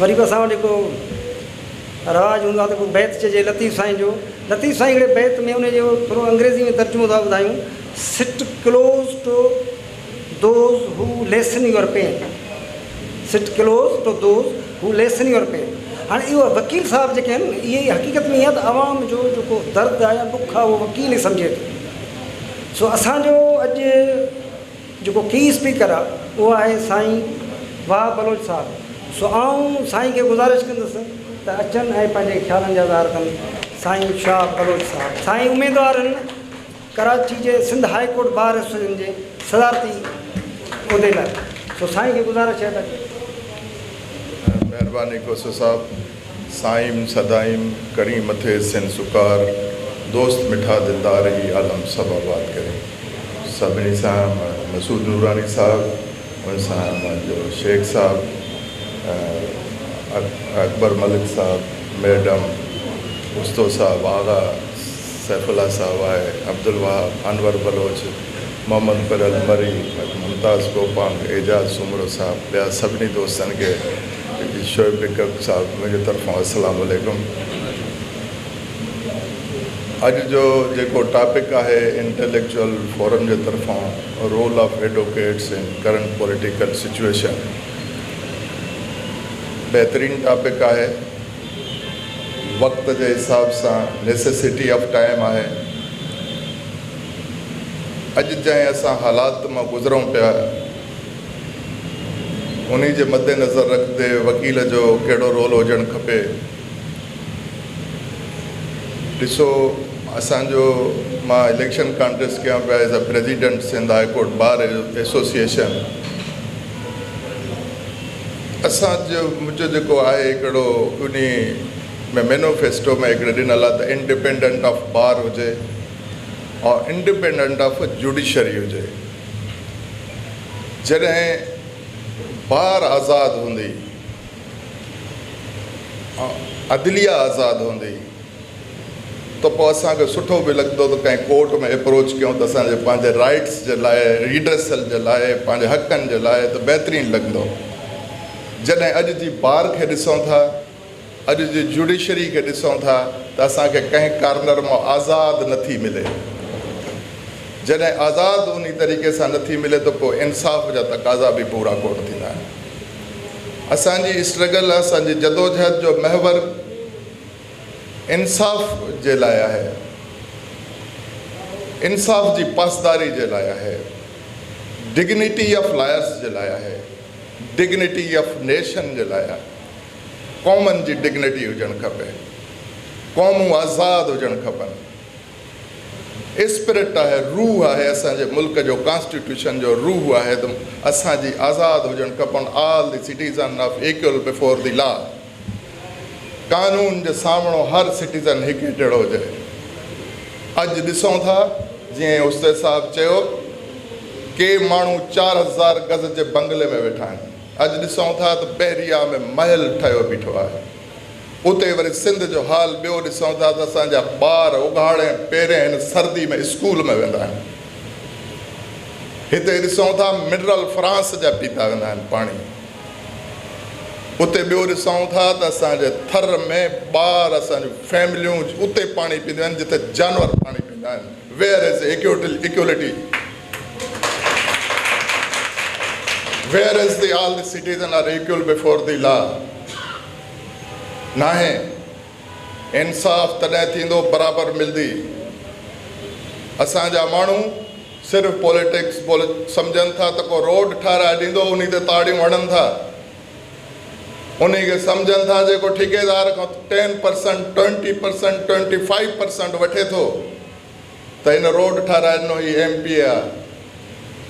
वरी बि असां वटि हिकिड़ो रवाजु हूंदो आहे त को बैत चइजे लतीफ़ साईं जो। लतीफ़ साईं हिकिड़े बैत में उनजो थोरो अंग्रेज़ी में तर्जुमो था ॿुधायूं, sit close to those who lessen your pain, sit close to those who lessen your pain. हाणे इहो वकील साहब जेके आहिनि इहे हक़ीक़त में इहा त आवाम जो जेको दर्दु आहे या दुख आहे उहो वकील ई सम्झे थो। सो असांजो अॼु जेको की स्पीकर आहे उहो आहे साईं वाह बलोच साहिबु। सो आऊं साईं खे गुज़ारिश कंदुसि त अचनि ऐं पंहिंजे ख़्यालनि जा इज़हार कनि। साईं शाह बलोच साहिबु साईं उमेदवार आहिनि कराची जे Sindh high court bar association जे सदारती उहिदे लाइ। सो साईं खे गुज़ारिश आहे त महिरबानी कोसो साहब। साईं सदाईं करी मथे सिन सुकार दोस्त मिठा दिलदार ही आलम सब आबाद करे। सभिनी सां मसूद नूरानी साहब, उन सां जो शेख साहब, अकबर मलिक साहब, मैडम उस्तो साहब, आगा सैफुल्ला साहब आहे, अब्दुल वहाब, अनवर बलोच, मोहम्मद परल मरी, मुमताज़ गोपांग, एजाज सुमरो साहब, ॿिया सभिनी दोस्तनि खे शोएब बिकब साहब मुंहिंजे तरफ़ां अस्सलाम वालेकुम। अॼु जो जेको टॉपिक आहे इंटेलेक्चुअल फोरम जे तरफ़ां रोल ऑफ एडवोकेट्स इन करंट पॉलिटिकल सिचुएशन, बहितरीनु टॉपिक आहे। वक़्त जे हिसाब सां नेसेसिटी ऑफ टाइम आहे। अॼु जंहिं असां हालात मां गुज़रूं पिया उन जे मद्देनज़र रखंदे वकील जो कहिड़ो रोल हुजणु खपे। ॾिसो असांजो मां इलेक्शन कॉन्टेस्ट कयां पिया as a president Sindh high court bar association. असांजो मुंहिंजो जेको आहे हिकिड़ो उन में मैनिफेस्टो में हिकिड़े ॾिनल आहे त इंडिपेंडेंट ऑफ बार हुजे और इंडिपेंडेंट ऑफ जुडिशरी हुजे। जॾहिं बार आज़ादु हूंदी, अदलिया आज़ादु हूंदी त पोइ असांखे सुठो बि लॻंदो त कंहिं कोर्ट में अप्रोच कयूं त असांजे पंहिंजे राइट्स जे लाइ, रिड्रेसल जे लाइ, पंहिंजे हक़नि जे लाइ त बहितरीनु लॻंदो। जॾहिं अॼु जी बार खे ॾिसूं था, अॼु जी जुडिशरी खे ॾिसूं था त असांखे कंहिं कार्नर मां आज़ादु नथी मिले। जॾहिं आज़ादु उन तरीक़े सां नथी मिले त पोइ इंसाफ़ जा तक़ाज़ा बि पूरा कोन थींदा आहिनि। असांजी स्ट्रगल, असांजी जदोजहद जो महवर इंसाफ़ जे लाइ आहे, इंसाफ़ जी पासदारी जे लाइ आहे, डिग्निटी ऑफ लायर्स जे लाइ आहे, डिग्निटी ऑफ नेशन जे लाइ आहे। क़ौमनि जी डिग्निटी हुजणु खपे, क़ौमूं आज़ादु हुजणु खपनि। स्पिरिट आहे, रूह आहे असांजे मुल्क जो, कॉन्स्टिट्यूशन जो रूह आहे त असांजी आज़ादु हुजणु खपनि। All the citizen of equal before the law, कानून जे साम्हूं हर सिटीज़न हिकु जहिड़ो हुजे। अॼु ॾिसूं था जीअं उस्ताद साहब चयो के माण्हू 4000 गज़ जे बंगले में वेठा आहिनि। अॼु ॾिसूं था त बहरिया में महल ठहियो बीठो आहे। उते वरी सिंध जो हाल ॿियो ॾिसूं था त असांजा ॿार उघाड़े पेरे हिन सर्दी में स्कूल में वेंदा आहिनि। हिते ॾिसूं था मिनरल फ्रांस जा पीता वेंदा आहिनि पाणी। उते ॿियो ॾिसूं था त असांजे थर में ॿार, असांजूं फैमिलियूं उते पाणी पींदियूं आहिनि जिते जानवर पाणी पींदा आहिनि। Where is equality? Where is the all the citizen are equal before the law? नाहे। इंसाफ़ तॾहिं थींदो बराबरि मिलंदी। असांजा माण्हू सिर्फ़ु पॉलिटिक्स सम्झनि था त को रोड ठाराए ॾींदो उन ते ताड़ियूं हणनि था। उन खे सम्झनि था जेको ठेकेदार खां 10%, 20%, 25% वठे थो त हिन रोड ठाराए ॾिनो, ही MP आहे।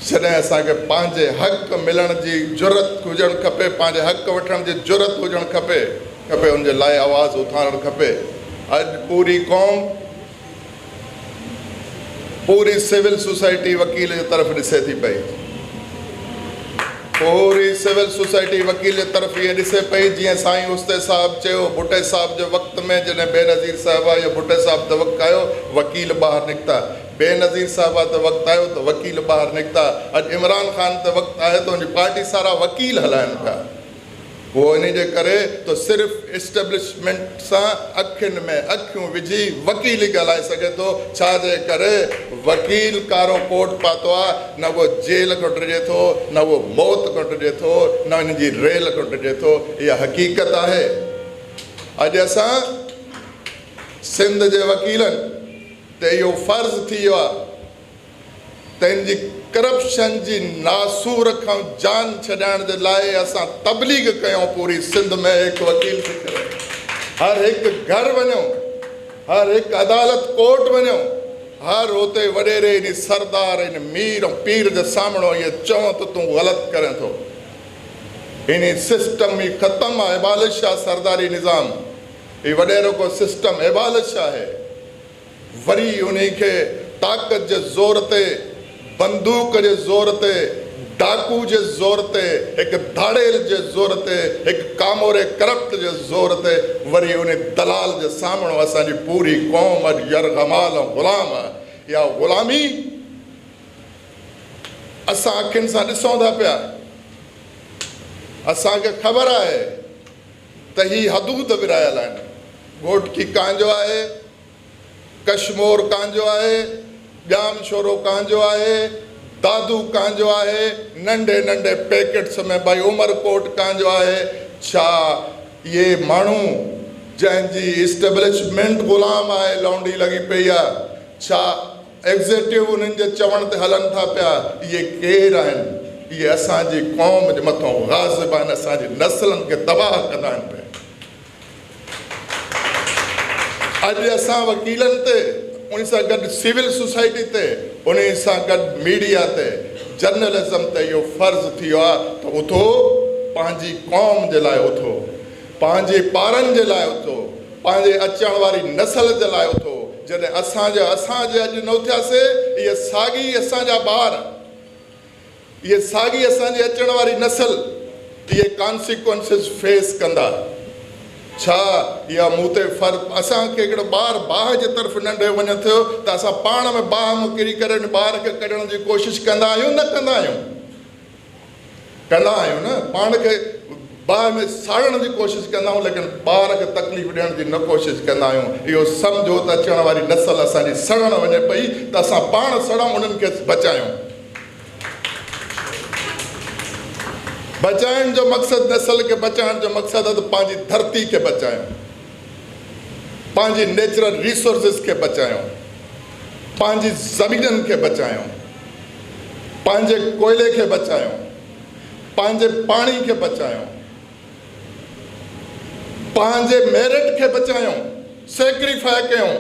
जॾहिं असांखे पंहिंजे हक़ मिलण जी ज़रूरत हुजणु खपे, पंहिंजे हक़ वठण जी ज़रूरत हुजणु खपे, उनजे लाइ आवाज़ु उथारणु खपे। अॼु पूरी क़ौम, पूरी सिविल सोसाइटी वकील जे तरफ़ ॾिसे थी पई। पूरी सिविल सोसाइटी वकील जे तरफ़ इहे ॾिसे पई जीअं साईं उस्ताद साहब चयो भुट्टे साहब जे वक़्त में जॾहिं बेनज़ीर साहिबु आहे या भुट्टे साहब ते वक़्तु आयो वकील ॿाहिरि निकिता, बेनज़ीर साहिबु ते वक़्तु आयो त वकील ॿाहिरि निकिता। अॼु इमरान ख़ान ते वक़्तु आहे त उनजी पार्टी सारा वकील हलाइनि पिया। वो इन जे करे तो सिर्फ़ इस्टेब्लिशमेंट सां अखियुनि में अखियूं विझी वकील ई ॻाल्हाए सघे थो। छाजे करे वकील कारो कोट पातो आहे, न वो जेल कटिजे थो, न वो मौत कटिजे थो, न इन जी रेल कटिजे थो। इहा हक़ीक़त आहे। अॼु असां सिंध जे वकीलनि ते इहो फ़र्ज़ु थी वियो आहे त इन जी करप्शन जी नासूर खां जान छॾाइण जे लाइ असां तबलीग कयूं पूरी सिंध में। हिकु वकील थी करे हर हिकु घर वञूं, हर हिकु अदालत कोर्ट वञूं, हर उते वॾेरे इन सरदार इन मीर ऐं पीर जे साम्हूं इहे चऊं त तूं ग़लति करें थो। इन सिस्टम ई ख़तमु आहे। एबालिश आहे सरदारी निज़ाम। हीउ वॾेरो को सिस्टम एबालिश आहे। वरी उन खे ताक़त जे ज़ोर ते, बंदूक जे ज़ोर ते, डाकू जे ज़ोर ते, हिकु धाड़ेल जे ज़ोर ते, हिकु कामोरे करप्ट जे ज़ोर ते वरी उन दलाल जे साम्हूं असांजी पूरी क़ौम अॼु यरग़माल ऐं ग़ुलाम आहे। इहा ग़ुलामी असां अखियुनि सां ॾिसूं था पिया। असांखे ख़बर आहे त ही हदूद विरायल आहिनि। घोटकी कांजो आहे, कश्मोर कांजो आहे, ॼाम छोरो कांजो आहे, दादू कांजो आहे, नंढे नंढे पैकेट्स में भाई उमरकोट कांजो आहे। छा इहे माण्हू जंहिंजी इस्टेब्लिशमेंट ग़ुलाम आहे, लौंडी लॻी पई आहे, छा एग्ज़ेक्टिव उन्हनि जे चवण ते हलनि था पिया? इहे केरु आहिनि? इहे असांजी क़ौम जे मथां ग़ाज़िब आहिनि, असांजी नस्लनि खे तबाह कंदा आहिनि पिया। अॼु असां वकीलनि ते, उन सां गॾु सिविल सोसाइटी ते, उन सां गॾु मीडिया ते, जर्नलिज़म ते इहो फ़र्ज़ु थी वियो आहे त उथो, पंहिंजी क़ौम जे लाइ उथो, पंहिंजे ॿारनि जे लाइ उथो, पंहिंजे अचण वारी नस्ल जे लाइ उथो। जॾहिं असां अॼु न उथियासीं, इहे साॻी असांजा ॿार, इहे साॻी असांजी अचण वारी नस्ल इहे कॉन्सिक्वेंसिस फेस कंदा। छा इहा मूं ते फ़र्क़ु? असांखे हिकिड़ो ॿारु बाहि जे तरफ़ नंढे वञे थो त असां पाण में बाहि में किरी करे ॿार खे कढण जी कोशिशि कंदा आहियूं? न कंदा आहियूं। कंदा आहियूं न, पाण खे बाहि में साड़ण जी कोशिशि कंदा आहियूं, लेकिन ॿार खे तकलीफ़ ॾियण जी न कोशिशि कंदा आहियूं। इहो सम्झो त अचण वारी नस्ल असांजी सड़ण वञे पई त असां पाण सड़ूं, उन्हनि खे बचायूं। बचाइण जो मक़सदु, नस्ल खे बचाइण जो मक़सदु आहे त पंहिंजी धरती खे बचायूं, पंहिंजी नेचुरल रिसोर्सिस खे बचायूं, पंहिंजी ज़मीननि खे बचायूं, पंहिंजे कोयले खे बचायूं, पंहिंजे पाणी खे बचायूं, पंहिंजे मेरिट खे बचायूं, सेक्रीफाई कयूं।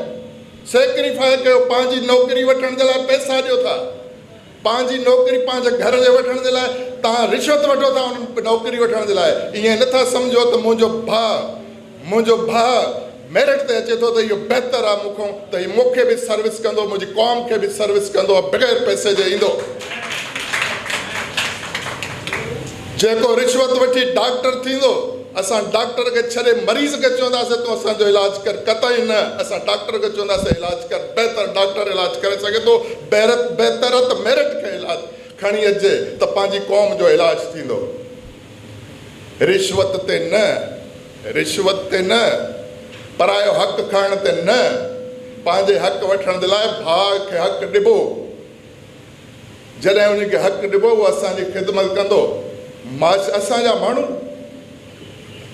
पंहिंजी नौकिरी वठण जे लाइ पैसा ॾियो था, पंहिंजी नौकिरी पंहिंजे घर जे वठण जे लाइ तव्हां रिश्वत वठो था उन्हनि नौकिरी वठण जे लाइ। ईअं नथा सम्झो त मुंहिंजो भाउ मेरिट ते अचे थो त इहो बहितरु आहे मूंखां, त हीउ मूंखे बि सर्विस कंदो, मुंहिंजी क़ौम खे बि सर्विस कंदो, बग़ैर पैसे जे ईंदो। जेको रिश्वत वठी डॉक्टर थींदो, असां डॉक्टर खे छॾे मरीज़ खे चवंदासीं तूं असांजो इलाजु कर, कतई न। असां डॉक्टर खे चवंदासीं इलाजु कर, बहितरु डॉक्टर इलाजु करे सघे थो। बहितरु त मेरिट खे इलाजु खणी अचे त पंहिंजी क़ौम जो इलाजु थींदो। रिश्वत ते न, परायो हक़ खणण ते न, पंहिंजे हक़ वठण जे लाइ भाउ खे हक़ ॾिबो। जॾहिं उनखे हक़ ॾिबो उहो असांजी ख़िदमत कंदो। असांजा माण्हू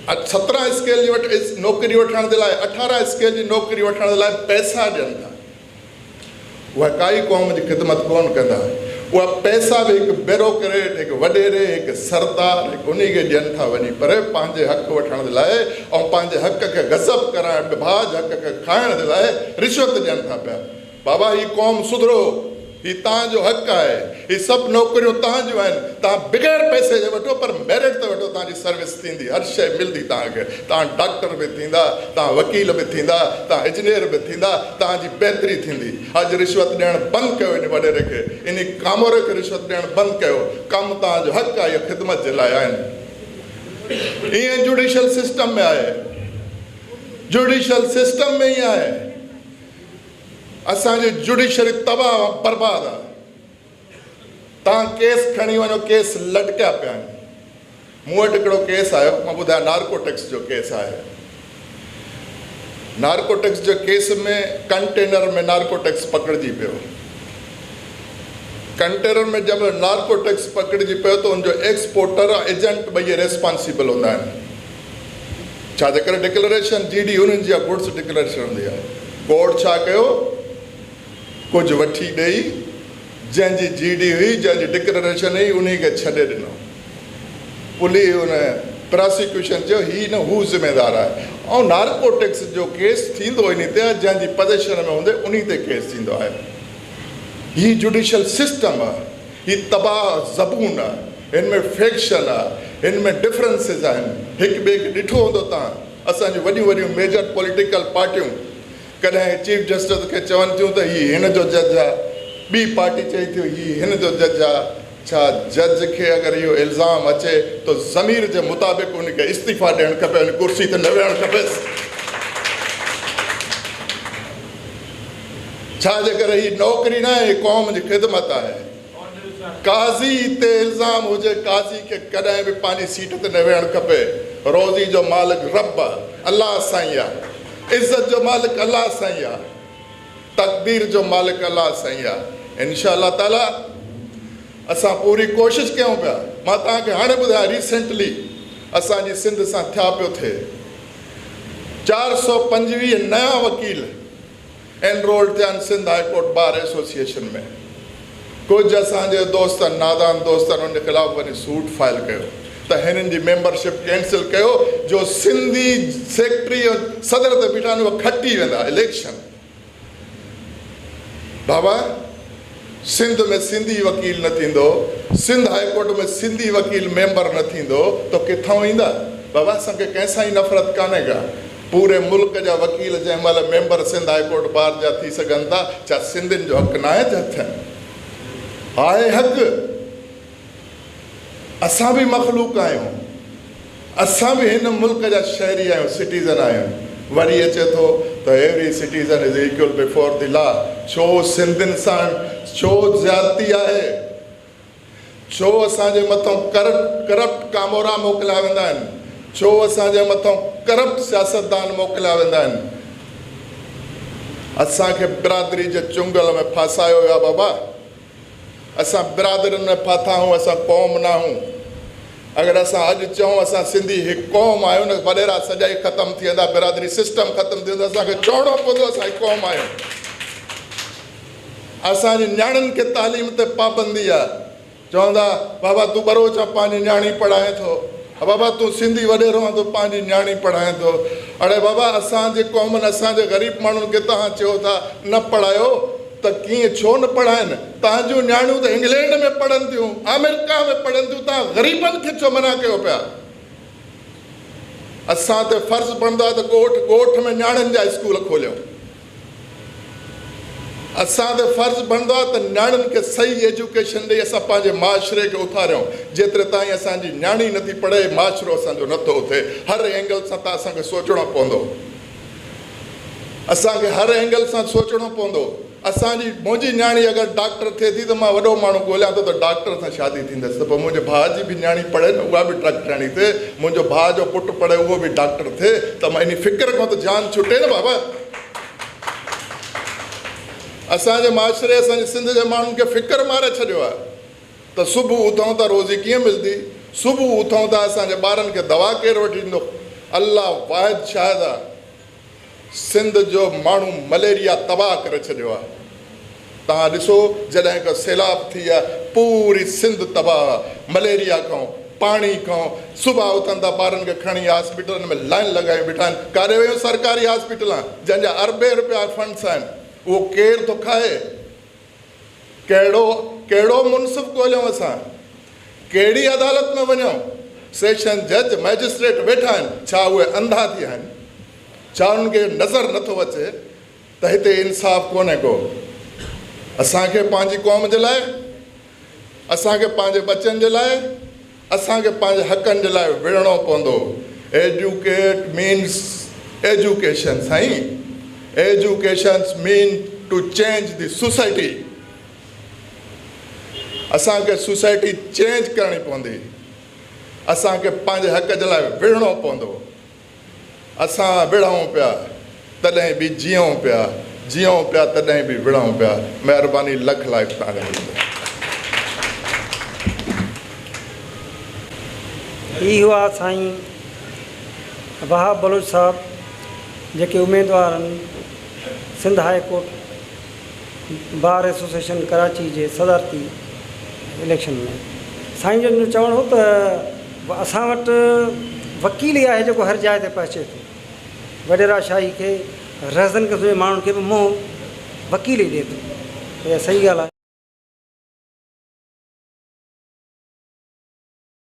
17 स्केल जी नौकिरी वठण जे लाइ, 18 स्केल जी नौकिरी वठण जे लाइ पैसा ॾियनि था। उहा काई क़ौम जी ख़िदमत कोन कंदा। उहा पैसा बि हिकु ब्यूरोक्रेट, हिकु वॾेरे, हिकु सरदार, हिकु उन खे ॾियनि था वञी, पर पंहिंजे हक़ वठण जे लाइ ऐं पंहिंजे हक़ खे गज़ब कराइण, ॿिभाज हक़ खे खाइण जे लाइ रिश्वत ॾियनि था पिया। बाबा हीअ क़ौम सुधरो, हीउ तव्हांजो हक़ आहे, हीअ सभु नौकरियूं तव्हांजियूं आहिनि, तव्हां बग़ैर पैसे जे वठो, पर मेरिट ते वठो, तव्हांजी सर्विस थींदी, हर शइ मिलंदी तव्हांखे। तव्हां डॉक्टर बि थींदा, तव्हां वकील बि थींदा, तव्हां इंजीनियर बि थींदा, तव्हांजी बहितरी थींदी। अॼु रिश्वत ॾियणु बंदि कयो, इन वॾेरे खे, इन कामोरे खे रिश्वत ॾियणु बंदि कयो। कमु तव्हांजो हक़ आहे, इहा ख़िदमत जे लाइ आहिनि। ईअं जुडिशल सिस्टम में आहे, जुडिशल सिस्टम में ई आहे। असांजी जुडिशरी तबाह बर्बाद आहे। तव्हां केस खणी वञो, केस लटकिया पिया आहिनि। मूं वटि हिकिड़ो केस आयो, मां ॿुधायां नार्कोटिक्स जो केस आहे। नार्कोटिक्स जो केस में कंटेनर में नार्कोटिक्स पकड़िजी पियो। कंटेनर में जब नार्कोटिक्स पकड़िजी पियो त उनजो एक्सपोर्टर एजेंट ॿई रेस्पॉन्सिबल हूंदा आहिनि। छा जे करे डिक्लेरेशन GD उन्हनि जी गुड्स डिक्लेरेशन हूंदी आहे। कोर्ट छा कयो, कुझु वठी ॾेई जंहिंजी GD हुई, जंहिंजी डिक्लेरेशन हुई, उन खे छॾे ॾिनो। पुलिस उन प्रोसिक्यूशन चयो ही न हू ज़िम्मेदार आहे। ऐं नार्कोटिक्स जो केस थींदो इन ते जंहिंजी पोज़ीशन में हूंदे उन ते केस थींदो आहे। ही जुडिशियल सिस्टम आहे, ही तबाह ज़बून आहे, हिन में फैक्शन आहे, हिन में डिफरेंसिस आहिनि। हिकु ॿिए खे ॾिठो हूंदो तव्हां, असांजूं वॾियूं वॾियूं मेजर पॉलिटिकल पार्टियूं कॾहिं चीफ जस्टिस खे चवनि थियूं त हीउ हिन जो जज आहे, ॿी पार्टी चई थी हीउ हिन जो जज आहे। छा जज खे अगरि इहो इल्ज़ाम अचे त ज़मीर जे मुताबिक़ उनखे इस्तीफ़ा ॾियणु खपे, उन कुर्सी ते न वेहणु खपेसि। छा जे करे हीअ नौकिरी न आहे, क़ौम जी ख़िदमत आहे। काज़ी ते इल्ज़ाम हुजे, काज़ी खे कॾहिं बि पंहिंजी सीट ते न वेहणु खपे। रोज़ी जो मालिक रब आहे, अलाह साईं आहे। इज़त जो मालिक अलाह साईं आहे। तक़दीर जो मालिक अलाह साईं आहे। इंशाअल्लाह ताला असां पूरी कोशिशि कयूं पिया। मां तव्हांखे हाणे ॿुधायां, रिसेंटली असांजी सिंध सां थिया पियो थिए। 425 नया वकील एनरोल्ड थिया आहिनि Sindh high court bar association में। कुझु असांजे दोस्तनि, नादान दोस्तनि उन ख़िलाफ़ वञी सूट फाइल कयो त हिननि जी मेंबरशिप कैंसिल कयो, जो सिंधी सेक्रेटरी ऐं सदर ते बीठा आहिनि उहे खटी वेंदा इलेक्शन। बाबा, सिंध में सिंधी वकील न थींदो, सिंध हाई कोर्ट में सिंधी वकील मेंबर न थींदो त किथां ईंदा? बाबा, असांखे कंहिंसां ई नफ़रत कान्हे का। पूरे मुल्क जा वकील जंहिं महिल मेंबर सिंध हाई कोर्ट बार जा थी सघनि था, छा सिंधियुनि जो हक़ न आहे छा थियनि? आहे हक़। असां बि मख़लूक आहियूं, असां बि हिन मुल्क जा शहरी आहियूं, सिटीज़न आहियूं। वरी अचे थो त every citizen is equal before the law. छो सिंधियुनि सां छो ज़्यादती आहे? छो असांजे मथां करप्ट कामोरा मोकिलिया वेंदा आहिनि? छो असांजे मथां करप्ट सियासतदान मोकिलिया वेंदा आहिनि? असांखे बिरादरी जे चुंगल में फासायो वियो आहे। बाबा, असां बिरादरियुनि में फाथा आहियूं, असां क़ौम न आहियूं। अगरि असां अॼु चऊं असां सिंधी हिकु क़ौम आहियूं न, वॾेरा सॼाई ख़तमु थी वेंदा, बिरादरी सिस्टम ख़तमु थी वेंदो। असांखे चवणो पवंदो असां हिकु क़ौम आहियूं। असांजी नियाणियुनि खे तालीम ते पाबंदी आहे। चवंदा बाबा तूं बरोच पंहिंजी नियाणी पढ़ाए थो, बाबा तूं सिंधी वॾेरो आहे तूं पंहिंजी नियाणी पढ़ाए थो। अड़े बाबा, असांजे क़ौमनि, असांजे ग़रीब माण्हुनि खे तव्हां चयो था न पढ़ायो त कीअं छो न पढ़ाइनि? तव्हांजूं नियाणियूं त इंग्लैंड में पढ़नि थियूं, अमेरिका में पढ़नि थियूं, तव्हां ग़रीबनि खे छो मना कयो पिया? असां ते फ़र्ज़ु बणंदो आहे त ॻोठ में नियाणियुनि जा स्कूल खोलियूं। असां ते फ़र्ज़ु बणंदो आहे त नियाणियुनि खे सही एजुकेशन ॾेई असां पंहिंजे माशरे खे उथारियूं। जेतिरे ताईं असांजी नियाणी नथी पढ़े, माशरो असांजो नथो उथे। हर एंगल सां त असांखे सोचणो पवंदो, असांखे हर एंगल सां सोचणो पवंदो। मुंहिंजी नियाणी अगरि डॉक्टर थिए थी त मां वॾो माण्हू ॻोल्हियां थो त डॉक्टर सां शादी थींदसि। त पोइ मुंहिंजे भाउ जी बि नियाणी पढ़े न, उहा बि डॉक्टराणी थिए। मुंहिंजो भाउ जो पुटु पढ़े, उहो बि डॉक्टर थिए। त मां इन फ़िक्र खां त जान छुटे न बाबा। असांजे माशरे, असांजे सिंध जे माण्हुनि खे फ़िक्र मारे छॾियो आहे त सुबुह उथूं त रोज़ी कीअं मिलंदी, सुबुह उथूं त असांजे ॿारनि खे दवा केरु वठी ॾींदो। अलाह वाहिद शायदि आहे, सिंध जो माण्हू मलेरिया तबाह करे छॾियो आहे। तव्हां ॾिसो, जॾहिं खां सैलाब थी आहे पूरी सिंध तबाह, मलेरिया खां, पाणी खां। सुबुह उथनि था, ॿारनि खे खणी हॉस्पिटलनि में लाइन लॻाए बीठा आहिनि। काॾे वियूं सरकारी हॉस्पिटल जंहिंजा अरबे रुपया फंड्स आहिनि, उहो केरु थो खाए? कहिड़ो मुनसिफ़ ॻोल्हियूं असां? कहिड़ी अदालत में वञूं? सेशन जज, मैजिस्ट्रेट वेठा आहिनि, छा उहे अंधा थी विया आहिनि? छा उन्हनि खे नज़र नथो अचे त हिते इंसाफ़ कोन्हे को? असांखे पंहिंजी क़ौम जे लाइ, असांखे पंहिंजे बचनि जे लाइ, असांखे पंहिंजे हक़नि जे लाइ विढ़णो पवंदो। एजुकेट मीन्स एजुकेशन साईं। Education mean to change the society. असांखे सोसाइटी चेंज करणी पवंदी। असांखे पंहिंजे हक़ जे लाइ विढ़णो पवंदो। असां विढ़ूं पिया तॾहिं बि जीऊं पिया तॾहिं बि विढ़ूं पिया। महिरबानी, लख लाख तव्हांखे। ही हुआ साईं वहाब बलोच साहब जेके उम्मीदवार आहिनि Sindh high court bar association Karachi जे सदारती इलेक्शन में। साईं जो चवणु हो त असां वटि वकील ई आहे जेको हर जाइ ते पहुचे थो। वॾेरा शाही खे रहज़न क़िस्म जे माण्हुनि खे बि मुंहुं वकील ई ॾिए थो। इहा सही ॻाल्हि आहे।